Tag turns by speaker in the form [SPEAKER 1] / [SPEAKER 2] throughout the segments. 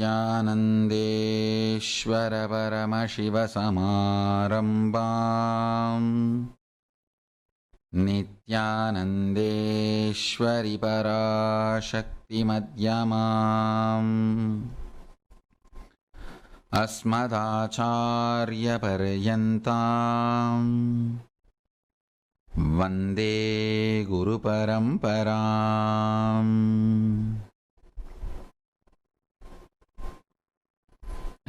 [SPEAKER 1] नित्यानन्देश्वर परमशिवसमारम्भाम् नित्यानन्देश्वरि पराशक्तिमध्यमाम् अस्मदाचार्यपर्यन्ताम् वन्दे गुरुपरम्पराम्.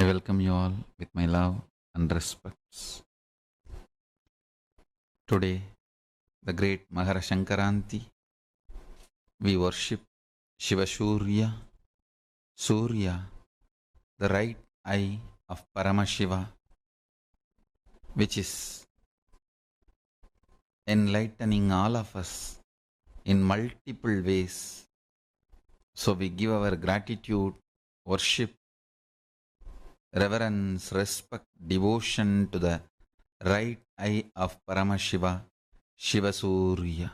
[SPEAKER 1] I welcome you all with my love and respects. Today, the great Mahara Shankaranti, we worship Shiva Surya, the right eye of Paramashiva, which is enlightening all of us in multiple ways. So we give our gratitude, worship, reverence, respect, devotion to the right eye of Paramashiva, Shiva Surya.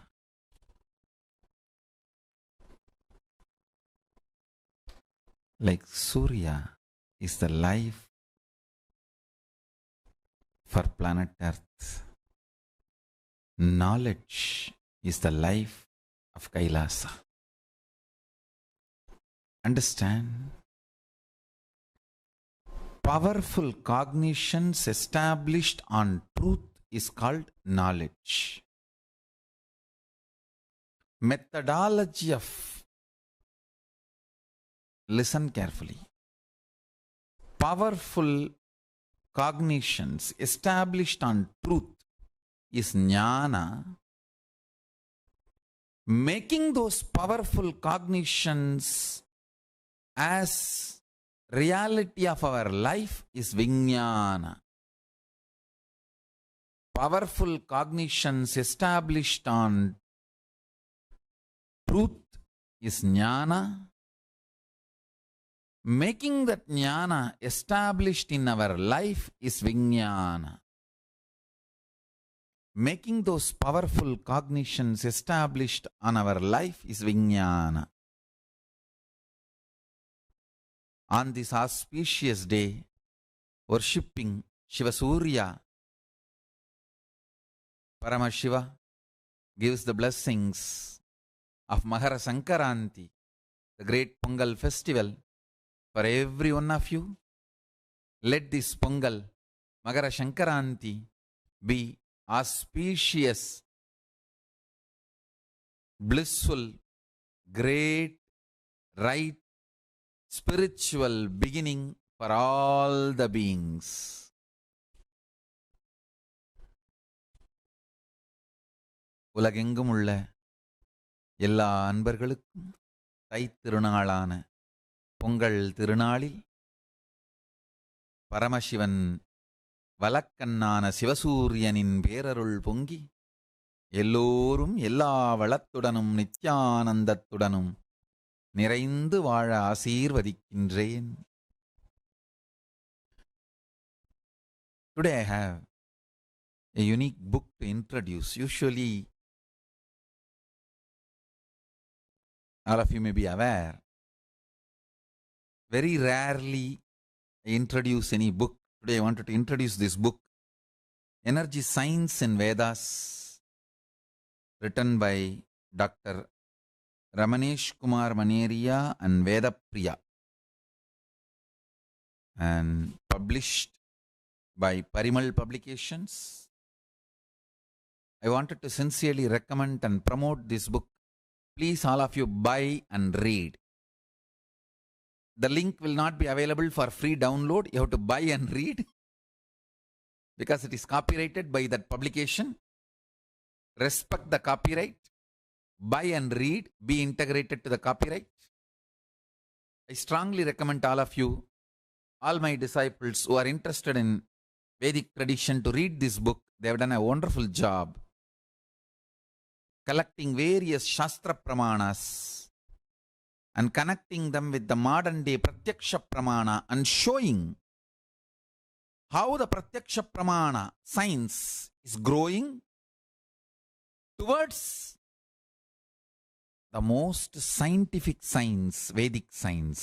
[SPEAKER 1] Like Surya is the life for planet Earth. Knowledge is the life of Kailasa. Understand? Powerful cognitions established on truth is called knowledge. Methodology of, listen carefully, powerful cognitions established on truth is jnana. Making those powerful cognitions as reality of our life is vijnana. Powerful cognitions established on truth is jnana. Making that jnana established in our life is vijnana. Making those powerful cognitions established on our life is vijnana. On this auspicious day, worshipping Shiva Surya, Paramashiva gives the blessings of Mahara Sankaranti, the great Pongal festival, for every one of you. Let this Pongal, Mahara Sankaranti, be auspicious, blissful, great, right, spiritual beginning for all the beings. உலகெங்கும் உள்ள எல்லா அன்பர்களுக்கும் தை திருநாளான பொங்கல் திருநாளில் பரமசிவன் வலக்கண்ணான சிவசூரியனின் பேரருள் பொங்கி எல்லோரும் எல்லா வளத்துடனும் நித்யானந்தத்துடனும் நிறைந்து வாழ ஆசீர்வதிக்கின்றேன். Today I have a unique book to introduce. Usually, all of you may be aware, very rarely I introduce any book. Today I wanted to introduce this book, Energy Science in Vedas, written by Dr. Ramanesh Kumar Maneria and Vedapriya, and published by Parimal Publications. I wanted to sincerely recommend and promote this book. Please, all of you, buy and read. The link will not be available for free download. You have to buy and read because it is copyrighted by that publication. Respect the copyright. Buy and read. Be integrated to the copyright. I strongly recommend all of you, all my disciples who are interested in Vedic tradition, to read this book. They have done a wonderful job collecting various Shastra Pramanas and connecting them with the modern day Pratyaksha Pramana and showing how the Pratyaksha Pramana science is growing towards the most scientific science, Vedic science.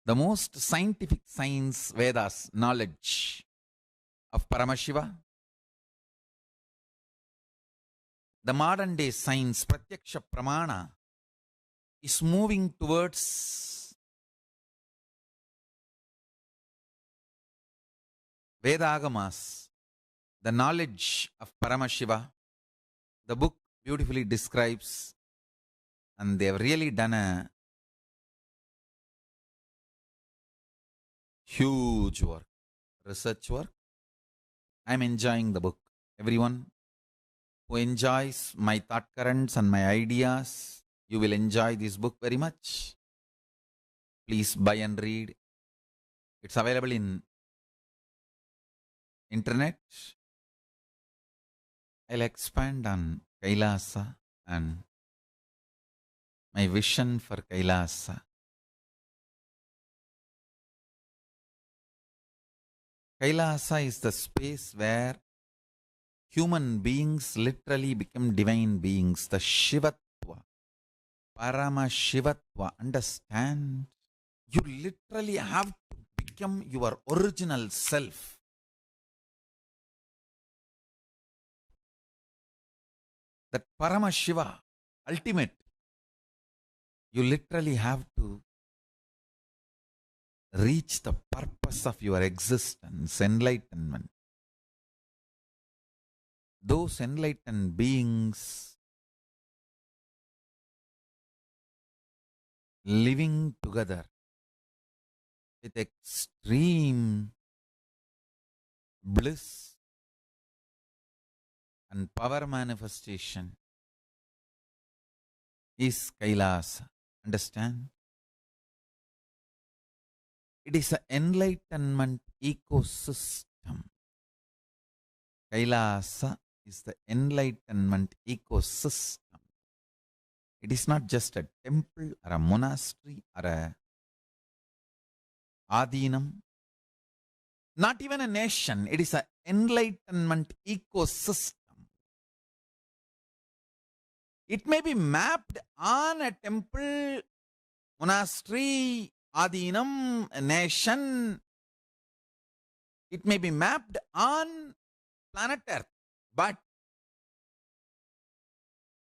[SPEAKER 1] The most scientific science, Vedas, knowledge of Paramashiva. The modern day science, Pratyaksha Pramana, is moving towards Vedagamas, the knowledge of Paramashiva. The book beautifully describes, and they have really done a huge work, research work. I'm enjoying the book. Everyone who enjoys my thought currents and my ideas, you will enjoy this book very much. Please buy and read. It's available in internet. I'll expand on Kailasa and my vision for Kailasa. Kailasa is the space where human beings literally become divine beings. The Shivatva, Parama Shivatva. Understand? You literally have to become your original self. That Parama Shiva, ultimate. You literally have to reach the purpose of your existence, enlightenment. Those enlightened beings living together with extreme bliss and power manifestation is Kailasa. Understand? It is an enlightenment ecosystem. Kailasa is the enlightenment ecosystem. It is not just a temple or a monastery or a adinam, not even a nation. It is an enlightenment ecosystem. It may be mapped on a temple, monastery, adinam, a nation. It may be mapped on planet Earth, but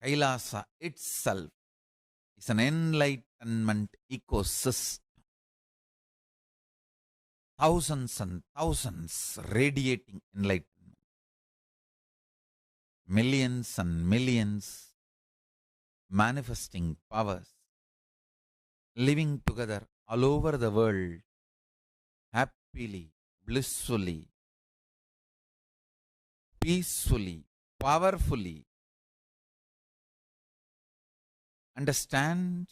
[SPEAKER 1] Kailasa itself is an enlightenment ecosystem. Thousands and thousands radiating enlightenment. Millions and millions manifesting powers, living together all over the world, happily, blissfully, peacefully, powerfully. Understand?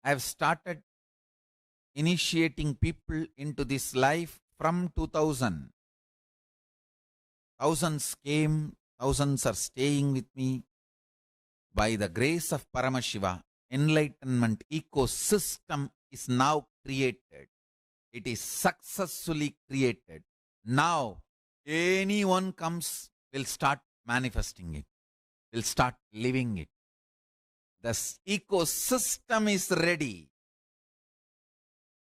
[SPEAKER 1] I have started initiating people into this life from 2000. Thousands came, thousands are staying with me. By the grace of Paramashiva, enlightenment ecosystem is now created. It is successfully created. Now, anyone comes will start manifesting it, will start living it. The ecosystem is ready.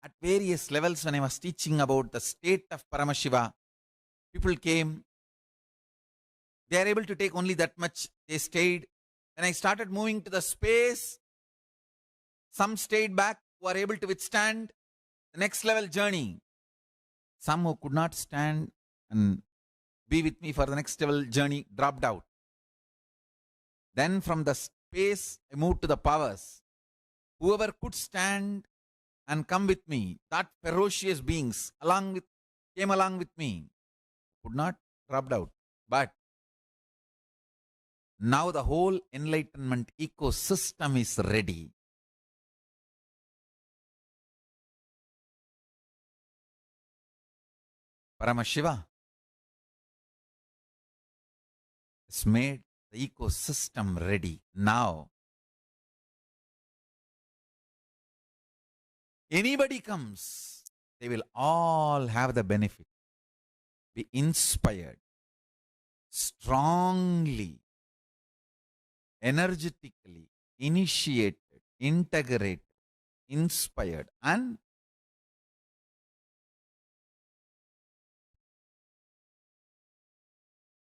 [SPEAKER 1] At various levels, when I was teaching about the state of Paramashiva, people came. They are able to take only that much. They stayed. When I started moving to the space, some stayed back who are able to withstand the next level journey. Some who could not stand and be with me for the next level journey dropped out. Then from the space, I moved to the powers. Whoever could stand and come with me, that ferocious beings came along with me, could not, dropped out. But now the whole enlightenment ecosystem is ready. Paramashiva has made the ecosystem ready. Now, anybody comes, they will all have the benefit, be inspired, strongly, energetically, initiated, integrated inspired, and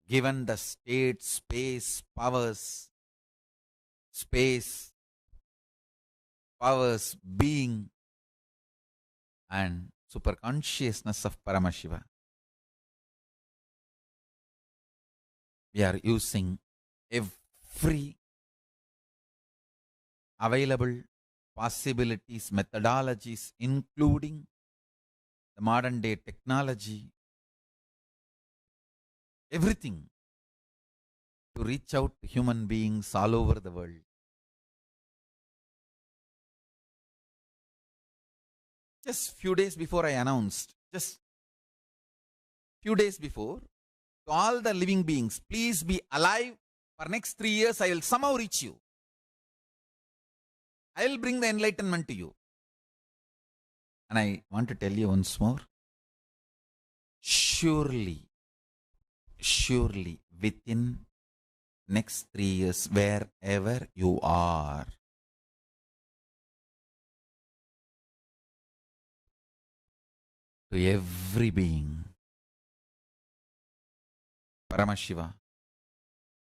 [SPEAKER 1] given the state, space, powers, being, and superconsciousness of Paramashiva. We are using every available possibilities, methodologies, including the modern day technology, everything to reach out to human beings all over the world. Just few days before I announced, just few days before, to all the living beings, please be alive. For next 3 years, I will somehow reach you. I will bring the enlightenment to you. And I want to tell you once more, surely, within next 3 years, wherever you are, to every being, Paramashiva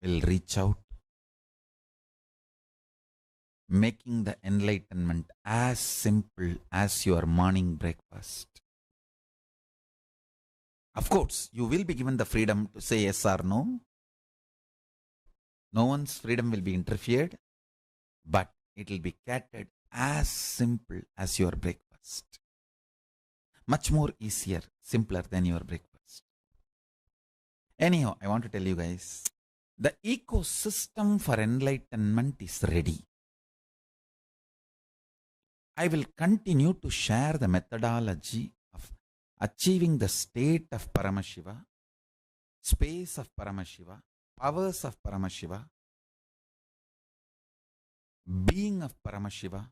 [SPEAKER 1] will reach out, making the enlightenment as simple as your morning breakfast. Of course, you will be given the freedom to say yes or no. No one's freedom will be interfered, but it will be catered as simple as your breakfast. Much more easier, simpler than your breakfast. Anyhow, I want to tell you guys, the ecosystem for enlightenment is ready. I will continue to share the methodology of achieving the state of Paramashiva, space of Paramashiva, powers of Paramashiva, being of Paramashiva,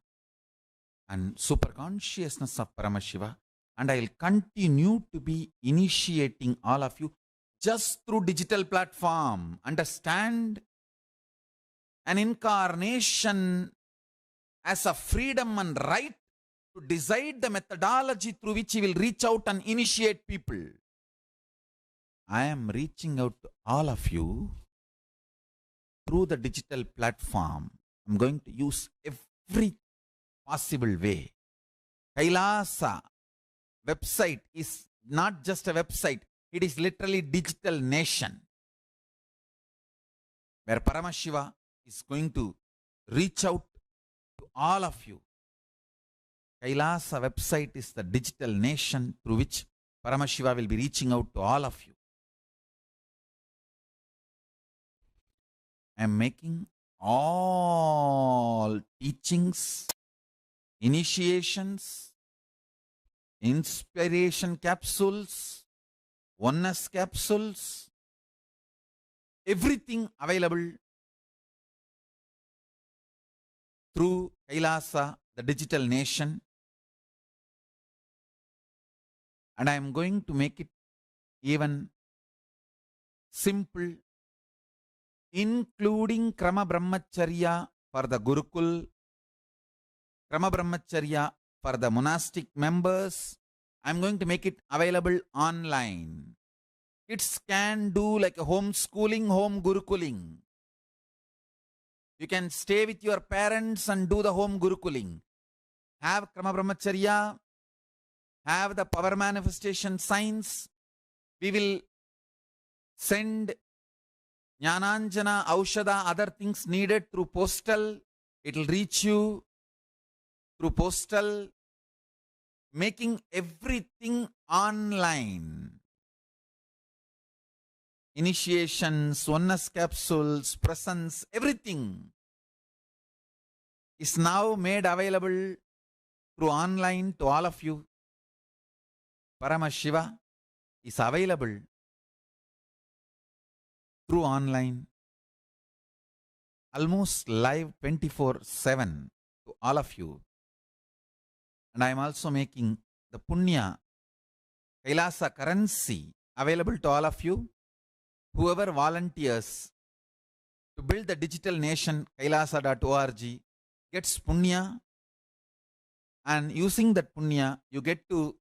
[SPEAKER 1] and superconsciousness of Paramashiva. And I will continue to be initiating all of you just through digital platform. Understand? An incarnation as a freedom and right to decide the methodology through which he will reach out and initiate people. I am reaching out to all of you through the digital platform. I'm going to use every possible way. Kailasa website is not just a website, it is literally digital nation, where Paramashiva is going to reach out to all of you. Kailasa website is the digital nation through which Paramashiva will be reaching out to all of you. I am making all teachings, initiations, inspiration capsules, oneness capsules, everything available through Kailasa, the digital nation. And I am going to make it even simple, including Krama Brahmacharya for the Gurukul, Krama Brahmacharya for the monastic members. I am going to make it available online. Kids can do like a homeschooling, home Gurukuling. You can stay with your parents and do the home Gurukuling. Have Krama Brahmacharya, have the power manifestation signs. We will send Jnananjana, Aushada, other things needed through postal. It will reach you through postal, making everything online. Initiations, oneness capsules, presence, everything is now made available through online to all of you. Paramashiva is available through online, almost live 24/7 to all of you. And I am also making the Punya Kailasa currency available to all of you. Whoever volunteers to build the digital nation, kailasa.org, gets Punya And using that punya, you get to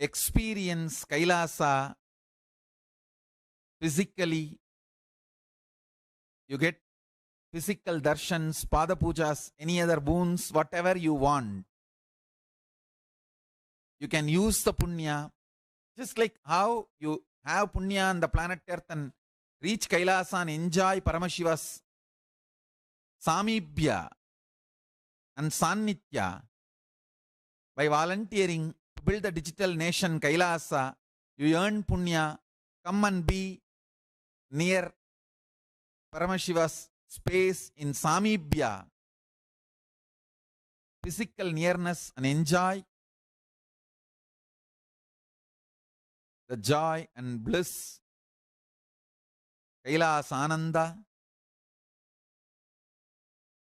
[SPEAKER 1] experience Kailasa physically. You get physical darshans, pada pujas, any other boons, whatever you want. You can use the punya, just like how you have punya on the planet Earth and reach Kailasa and enjoy Paramashiva's Samibhya and Sannitya by volunteering to build the digital nation Kailasa. You earn punya, come and be near Paramashiva's space in Samibhya, physical nearness, and enjoy the joy and bliss, Kailasa Ananda,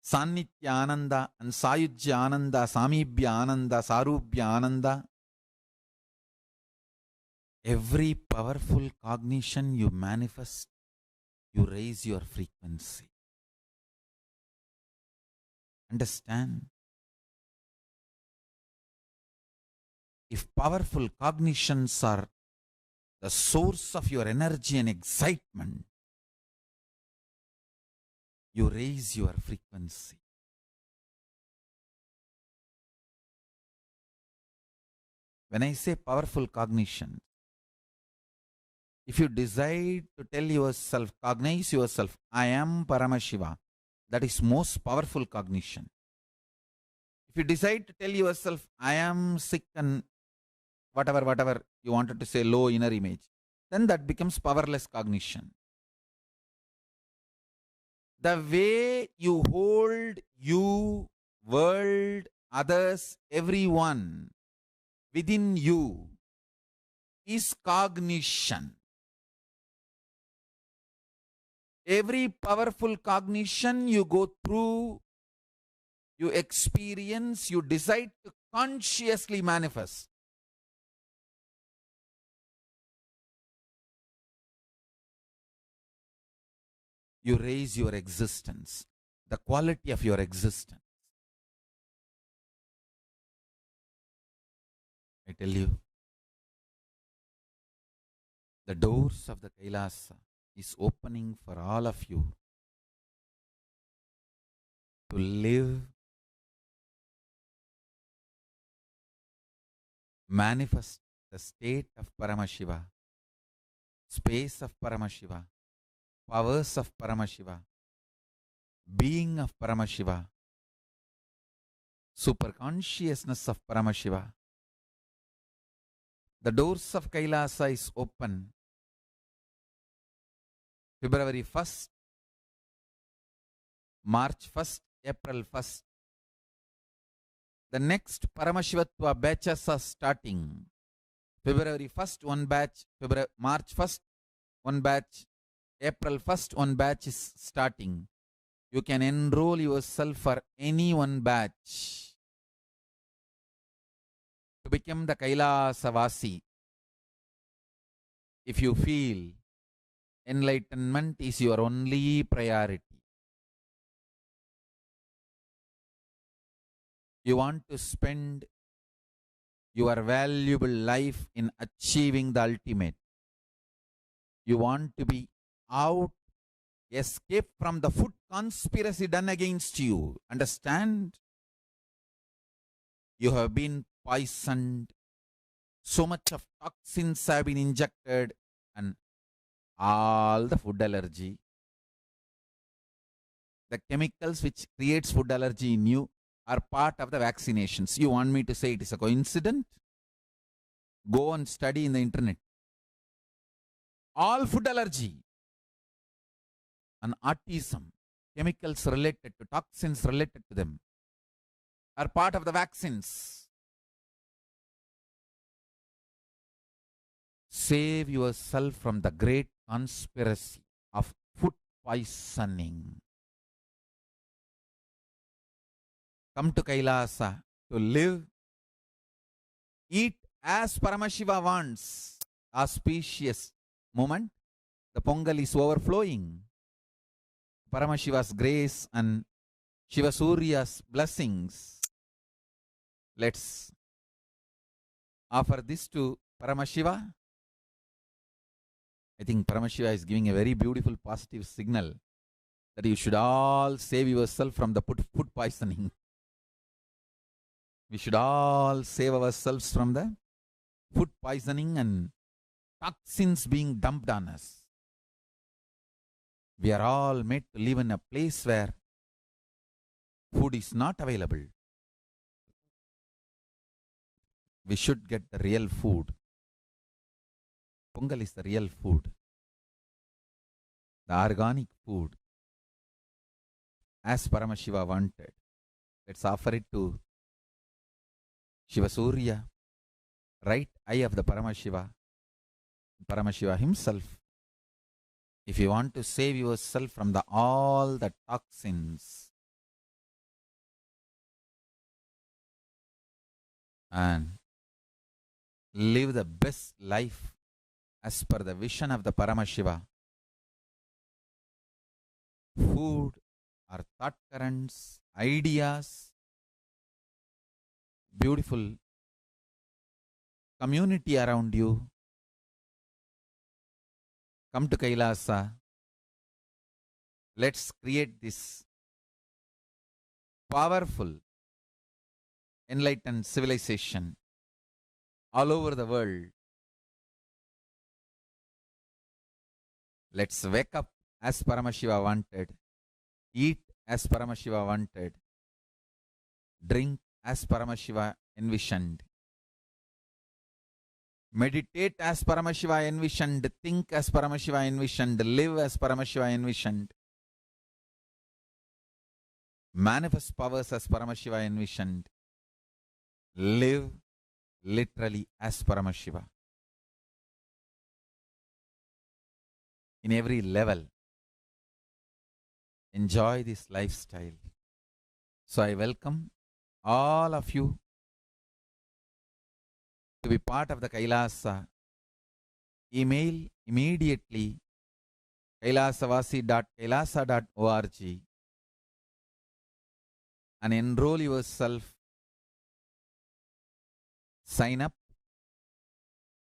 [SPEAKER 1] Sannitya Ananda, and Sayujya Ananda, Samibhya Ananda, Sarubhya Ananda. Every powerful cognition you manifest, you raise your frequency. Understand? If powerful cognitions are the source of your energy and excitement, you raise your frequency. When I say powerful cognition, if you decide to tell yourself, cognize yourself, I am Paramashiva, that is most powerful cognition. If you decide to tell yourself, I am sick and whatever you wanted to say, low inner image, then that becomes powerless cognition. The way you hold you, world, others, everyone within you is cognition. Every powerful cognition you go through, you experience, you decide to consciously manifest. You raise your existence, the quality of your existence. I tell you, the doors of the Kailasa is opening for all of you to live, manifest the state of Paramashiva, space of Paramashiva, powers of Paramashiva, being of Paramashiva, superconsciousness of Paramashiva. The doors of Kailasa is open February 1st, March 1st, April 1st. The next Paramashivatva batches are starting. February 1st, one batch. March 1st, one batch. April 1st, one batch is starting. You can enroll yourself for any one batch to become the Kailasavasi. If you feel enlightenment is your only priority, you want to spend your valuable life in achieving the ultimate, you want to be out, escape from the food conspiracy done against you. Understand? You have been poisoned. So much of toxins have been injected, and all the food allergy, the chemicals which creates food allergy in you are part of the vaccinations. You want me to say it is a coincidence? Go and study in the internet. All food allergy and autism, chemicals related to toxins related to them, are part of the vaccines. Save yourself from the great conspiracy of food poisoning. Come to Kailasa to live, eat as Paramashiva wants. Auspicious moment. The Pongal is overflowing. Paramashiva's grace and Shiva Surya's blessings Let's offer this to Paramashiva. I think Paramashiva is giving a very beautiful positive signal that you should all save yourself from the food poisoning. We should all save ourselves from the food poisoning and toxins being dumped on us. We are all made to live in a place where food is not available. We should get the real food. Pongal is the real food, the organic food, as Paramashiva wanted. Let's offer it to Shiva Surya, right eye of the Paramashiva, Paramashiva himself. If you want to save yourself from all the toxins and live the best life as per the vision of the Paramashiva, food or thought currents, ideas, beautiful community around you, come to Kailasa. Let's create this powerful, enlightened civilization all over the world. Let's wake up as Paramashiva wanted, eat as Paramashiva wanted, drink as Paramashiva envisioned, meditate as Paramashiva envisioned, think as Paramashiva envisioned, live as Paramashiva envisioned, manifest powers as Paramashiva envisioned, live literally as Paramashiva. In every level, enjoy this lifestyle. So I welcome all of you to be part of the Kailasa. Email immediately kailasavasi.kailasa.org and enroll yourself. Sign up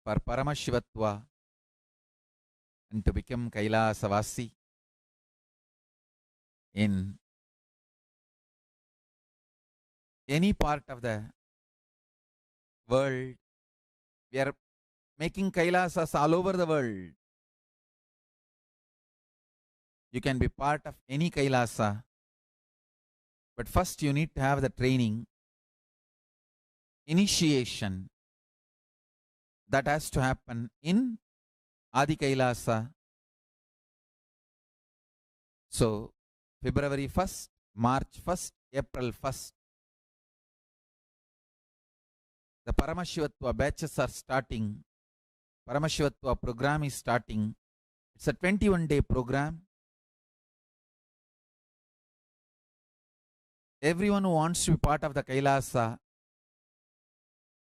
[SPEAKER 1] for Paramashivatva and to become Kailasavasi in any part of the world. We are making Kailasas all over the world. You can be part of any Kailasa, but first you need to have the training, initiation that has to happen in Adi Kailasa. So, February 1st, March 1st, April 1st, the Paramashivatva batches are starting. Paramashivatva program is starting. It's a 21-day program. Everyone who wants to be part of the Kailasa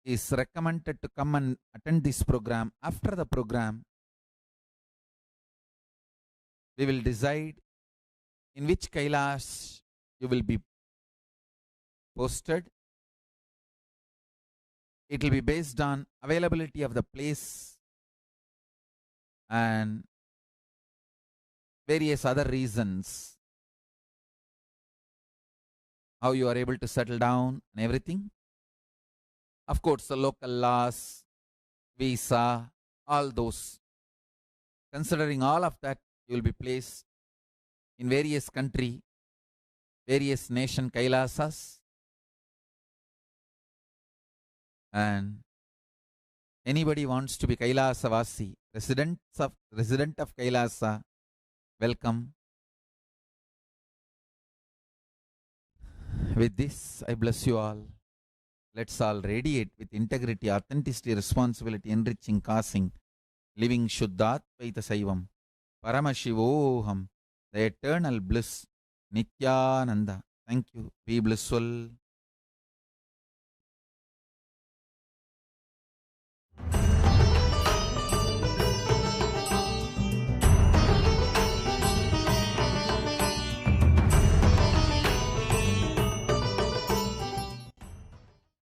[SPEAKER 1] is recommended to come and attend this program. After the program, we will decide in which Kailas you will be posted. It will be based on availability of the place and various other reasons, how you are able to settle down and everything. Of course, the local laws, visa, all those. Considering all of that, you will be placed in various country, various nation Kailasas. And anybody wants to be Kailasavasi, resident of Kailasa, welcome. With this, I bless you all. Let's all radiate with integrity, authenticity, responsibility, enriching, causing, living Shuddhatvaita Saivam, Paramashivoham, the eternal bliss, Nityananda. Thank you. Be blissful.